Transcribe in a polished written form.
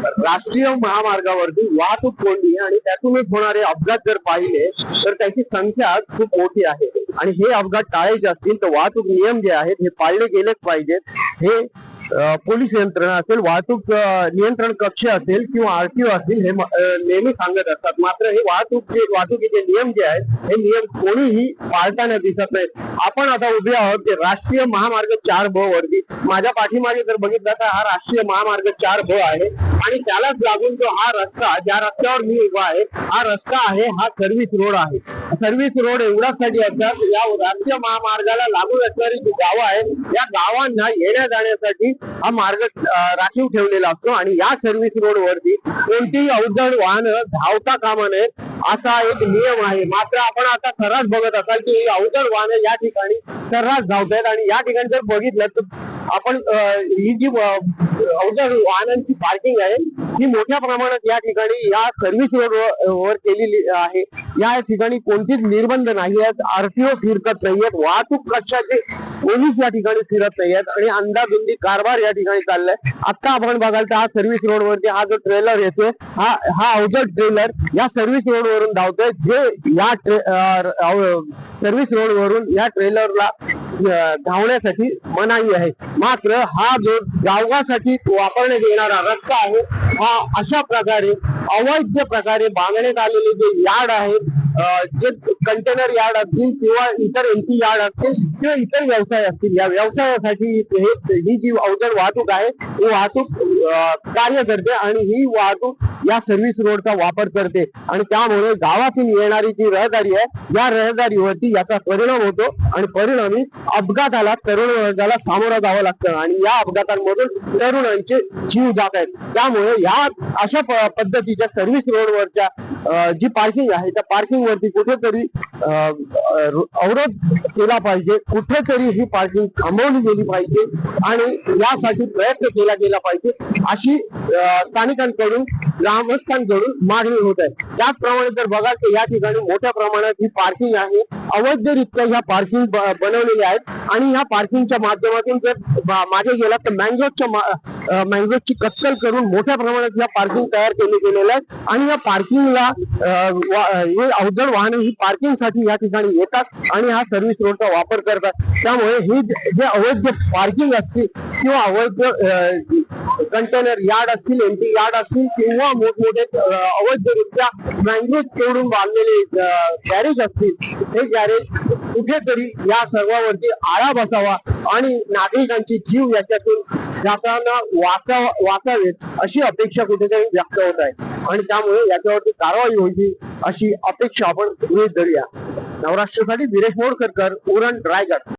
राष्ट्रीय महामार्गावरती वाहतूक कोंडी आणि त्यातूनच होणारे अपघात जर पाहिले तर त्याची संख्या खूप मोठी आहे आणि हे अपघात टाळायचे असतील तर वाहतूक नियम जे आहेत हे पाळले गेलेच पाहिजेत। हे पोलीस यंत्रणा असेल, वाहतूक नियंत्रण कक्ष असेल किंवा आरटीओ असेल हे नेहमी सांगत असतात। मात्र हे वाहतुकीचे नियम जे आहेत हे नियम कोणीही पाळताना दिसत नाहीत। आपण आता उभे आहोत ते राष्ट्रीय महामार्ग 4B वरती। माझ्या पाठीमागे जर बघितलं तर हा राष्ट्रीय महामार्ग 4B आहे आणि त्यालाच लागून जो हा रस्ता, ज्या रस्त्यावर मी उभा आहे हा रस्ता आहे, हा सर्व्हिस रोड आहे। सर्व्हिस रोड एवढ्यासाठी असतात, या राष्ट्रीय महामार्गाला लागून असणारी जी गावं आहेत या गावांना येण्या जाण्यासाठी हा मार्ग राखीव ठेवलेला असतो आणि या सर्व्हिस रोड वरती कोणतीही अवजड वाहन धावता कामा नयेत असा एक नियम आहे। मात्र आपण आता सर्रास बघत असाल की ही अवजड वाहन या ठिकाणी सर्रास धावत आहेत आणि या ठिकाणी जर बघितलं तर आपण ही जी अवजड वाहनांची पार्किंग आहे ही मोठ्या प्रमाणात या ठिकाणी या सर्व्हिस रोड वर केलेली आहे। या ठिकाणी कोणतीच निर्बंध नाही आहेत, आरटीओ फिरकत नाहीयेत, वाहतूक कक्षाचे पोलीस या ठिकाणी फिरत नाहीयेत आणि अंदाधुंदी कारभार या ठिकाणी चाललाय। आता आपण बघाल तर हा सर्व्हिस रोड वरती हा जो ट्रेलर येतोय हा अवजड ट्रेलर या सर्व्हिस रोड वरून धावतोय, जे या सर्व्हिस रोड वरून या ट्रेलरला धावण्यासाठी मनाई आहे। मात्र हा जो गावासाठी वापरण्यात येणारा रस्ता आहे हा अशा प्रकारे अवैध प्रकारे बांधण्यात आलेले जे यार्ड आहेत, जे कंटेनर यार्ड असतील किंवा इतर एमटी यार्ड असतील किंवा इतर व्यवसाय असतील, या व्यवसायासाठी ही जी अवजड वाहतूक आहे ही वाहतूक कार्य करते आणि ही वाहतूक या सर्व्हिस रोडचा वापर करते आणि त्यामुळे गावातून येणारी जी रहदारी आहे या रहदारीवरती याचा परिणाम होतो आणि परिणामी अपघाताला तरुण वर्गाला सामोरं जावं लागतं आणि या अपघातांमधून तरुणांचे जीव जात आहेत। त्यामुळे या अशा पद्धतीच्या सर्व्हिस रोडवरच्या जी पार्किंग आहे त्या पार्किंग वरती कुठेतरी अवरोध केला पाहिजे, कुठेतरी ही पार्किंग थांबवली गेली पाहिजे आणि यासाठी प्रयत्न केला गेला पाहिजे अशी स्थानिकांकडून, ग्रामस्थांकडून मागणी होत आहे। त्याचप्रमाणे जर बघाल तर या ठिकाणी मोठ्या प्रमाणात ही पार्किंग आहे, अवैधरित्या ह्या पार्किंग बनवलेल्या आहेत आणि ह्या पार्किंगच्या माध्यमातून जर मागे गेला तर मँग्रोजची कत्तल करून मोठ्या प्रमाणात या पार्किंग तयार केले गेलेले आहेत आणि या पार्किंगला हे अवजड वाहने ही पार्किंग साठी या ठिकाणी येतात आणि हा सर्व्हिस रोडचा वापर करतात। त्यामुळे ही जे अवैध पार्किंग असतील किंवा अवैध कंटेनर यार्ड असतील, एमटी यार्ड असतील किंवा मोठमोठे अवैधरित्या मँग्रोज तोडून बांधलेले गॅरेज असतील, हे गॅरेज कुठेतरी या सर्वांवरती आळा बसावा आणि नागरिकांचे जीव याच्यातून जाताना वाचावेत अशी अपेक्षा कुठेतरी व्यक्त होत आहे आणि त्यामुळे याच्यावरती कारवाई होईल अशी अपेक्षा आपण गृहीत धरूया। नवराष्ट्रासाठी वीरेश मोरकर, उरण, रायगड।